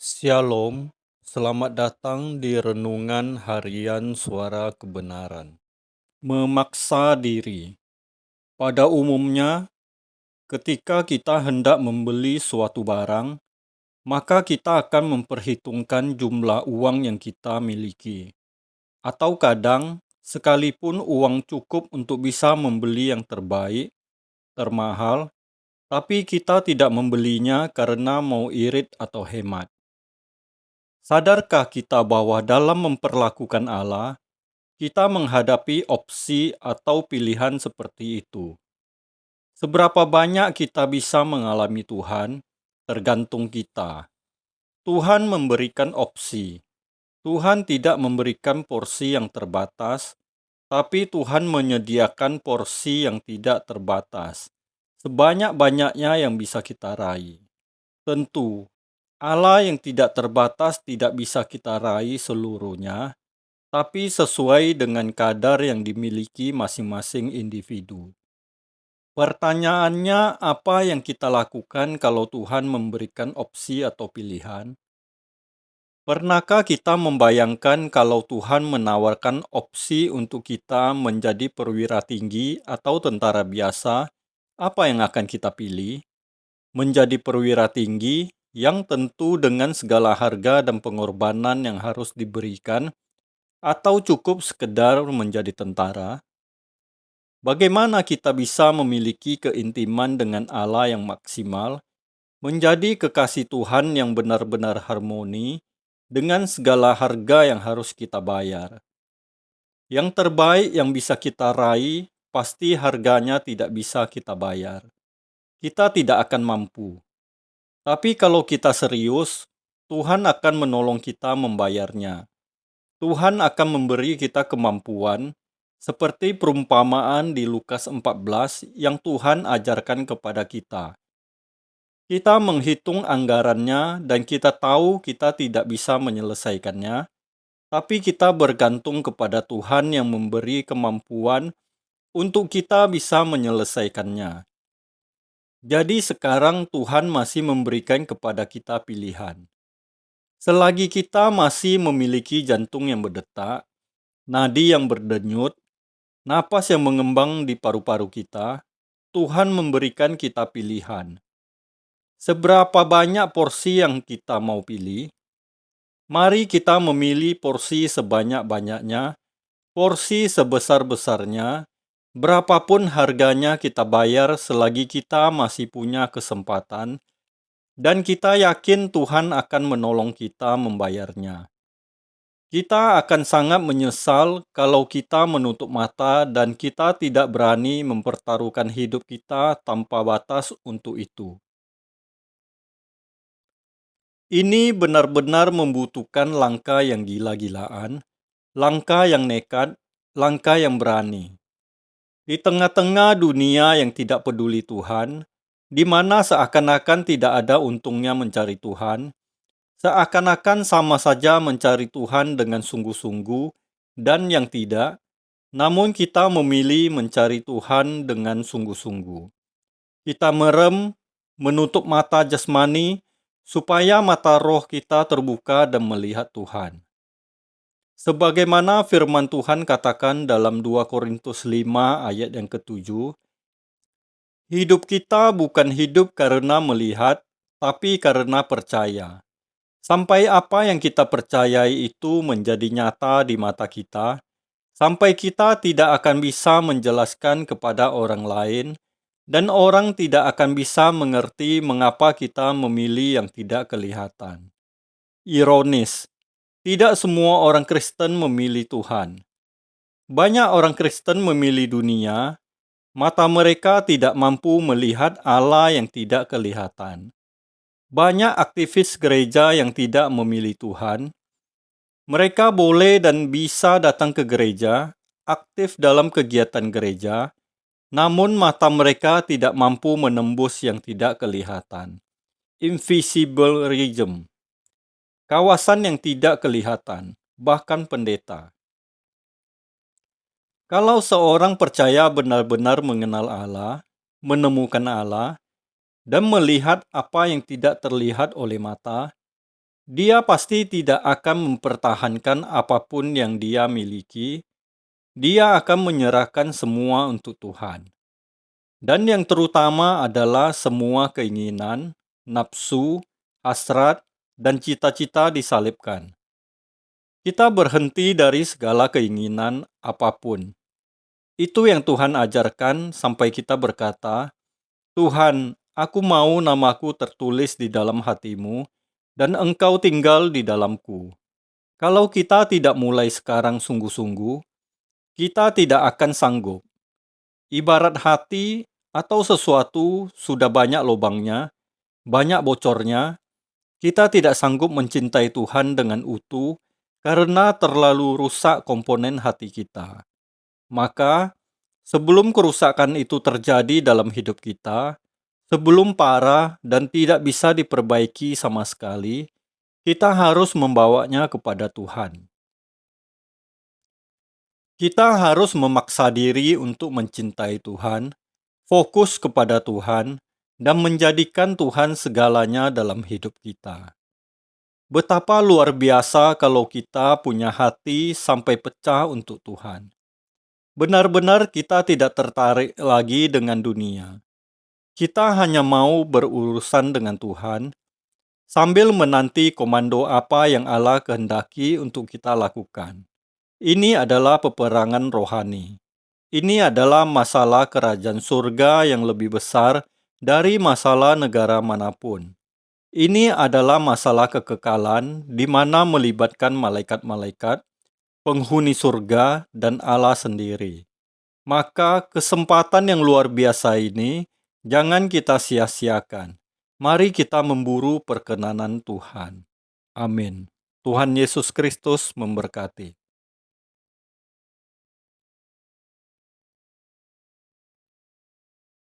Shalom, selamat datang di Renungan Harian Suara Kebenaran. Memaksa diri. Pada umumnya, ketika kita hendak membeli suatu barang, maka kita akan memperhitungkan jumlah uang yang kita miliki. Atau kadang, sekalipun uang cukup untuk bisa membeli yang terbaik, termahal, tapi kita tidak membelinya karena mau irit atau hemat. Sadarkah kita bahwa dalam memperlakukan Allah, kita menghadapi opsi atau pilihan seperti itu? Seberapa banyak kita bisa mengalami Tuhan, tergantung kita. Tuhan memberikan opsi. Tuhan tidak memberikan porsi yang terbatas, tapi Tuhan menyediakan porsi yang tidak terbatas. Sebanyak-banyaknya yang bisa kita raih. Tentu, Allah yang tidak terbatas tidak bisa kita raih seluruhnya, tapi sesuai dengan kadar yang dimiliki masing-masing individu. Pertanyaannya, apa yang kita lakukan kalau Tuhan memberikan opsi atau pilihan? Pernahkah kita membayangkan kalau Tuhan menawarkan opsi untuk kita menjadi perwira tinggi atau tentara biasa? Apa yang akan kita pilih? Menjadi perwira tinggi yang tentu dengan segala harga dan pengorbanan yang harus diberikan, atau cukup sekedar menjadi tentara? Bagaimana kita bisa memiliki keintiman dengan Allah yang maksimal, menjadi kekasih Tuhan yang benar-benar harmoni, dengan segala harga yang harus kita bayar? Yang terbaik yang bisa kita raih, pasti harganya tidak bisa kita bayar. Kita tidak akan mampu. Tapi kalau kita serius, Tuhan akan menolong kita membayarnya. Tuhan akan memberi kita kemampuan, seperti perumpamaan di Lukas 14 yang Tuhan ajarkan kepada kita. Kita menghitung anggarannya dan kita tahu kita tidak bisa menyelesaikannya, tapi kita bergantung kepada Tuhan yang memberi kemampuan untuk kita bisa menyelesaikannya. Jadi sekarang Tuhan masih memberikan kepada kita pilihan. Selagi kita masih memiliki jantung yang berdetak, nadi yang berdenyut, napas yang mengembang di paru-paru kita, Tuhan memberikan kita pilihan. Seberapa banyak porsi yang kita mau pilih? Mari kita memilih porsi sebanyak-banyaknya, porsi sebesar-besarnya, berapapun harganya kita bayar selagi kita masih punya kesempatan, dan kita yakin Tuhan akan menolong kita membayarnya. Kita akan sangat menyesal kalau kita menutup mata dan kita tidak berani mempertaruhkan hidup kita tanpa batas untuk itu. Ini benar-benar membutuhkan langkah yang gila-gilaan, langkah yang nekat, langkah yang berani. Di tengah-tengah dunia yang tidak peduli Tuhan, di mana seakan-akan tidak ada untungnya mencari Tuhan, seakan-akan sama saja mencari Tuhan dengan sungguh-sungguh dan yang tidak, namun kita memilih mencari Tuhan dengan sungguh-sungguh. Kita merem, menutup mata jasmani, supaya mata roh kita terbuka dan melihat Tuhan. Sebagaimana firman Tuhan katakan dalam 2 Korintus 5 ayat yang ke-7, hidup kita bukan hidup karena melihat, tapi karena percaya. Sampai apa yang kita percayai itu menjadi nyata di mata kita, sampai kita tidak akan bisa menjelaskan kepada orang lain, dan orang tidak akan bisa mengerti mengapa kita memilih yang tidak kelihatan. Ironis, tidak semua orang Kristen memilih Tuhan. Banyak orang Kristen memilih dunia, mata mereka tidak mampu melihat Allah yang tidak kelihatan. Banyak aktivis gereja yang tidak memilih Tuhan. Mereka boleh dan bisa datang ke gereja, aktif dalam kegiatan gereja, namun mata mereka tidak mampu menembus yang tidak kelihatan. Invisible region. Kawasan yang tidak kelihatan, bahkan pendeta. Kalau seorang percaya benar-benar mengenal Allah, menemukan Allah, dan melihat apa yang tidak terlihat oleh mata, Dia pasti tidak akan mempertahankan apapun yang dia miliki. Dia akan menyerahkan semua untuk Tuhan. Dan yang terutama adalah semua keinginan, nafsu, hasrat, dan cita-cita disalibkan. Kita berhenti dari segala keinginan apapun. Itu yang Tuhan ajarkan sampai kita berkata, Tuhan, aku mau namaku tertulis di dalam hatimu, dan Engkau tinggal di dalamku. Kalau kita tidak mulai sekarang sungguh-sungguh, kita tidak akan sanggup. Ibarat hati atau sesuatu sudah banyak lubangnya, banyak bocornya, kita tidak sanggup mencintai Tuhan dengan utuh karena terlalu rusak komponen hati kita. Maka, sebelum kerusakan itu terjadi dalam hidup kita, sebelum parah dan tidak bisa diperbaiki sama sekali, kita harus membawanya kepada Tuhan. Kita harus memaksa diri untuk mencintai Tuhan, fokus kepada Tuhan, dan menjadikan Tuhan segalanya dalam hidup kita. Betapa luar biasa kalau kita punya hati sampai pecah untuk Tuhan. Benar-benar kita tidak tertarik lagi dengan dunia. Kita hanya mau berurusan dengan Tuhan, sambil menanti komando apa yang Allah kehendaki untuk kita lakukan. Ini adalah peperangan rohani. Ini adalah masalah kerajaan surga yang lebih besar dari masalah negara manapun. Ini adalah masalah kekekalan di mana melibatkan malaikat-malaikat, penghuni surga, dan Allah sendiri. Maka kesempatan yang luar biasa ini jangan kita sia-siakan. Mari kita memburu perkenanan Tuhan. Amin. Tuhan Yesus Kristus memberkati.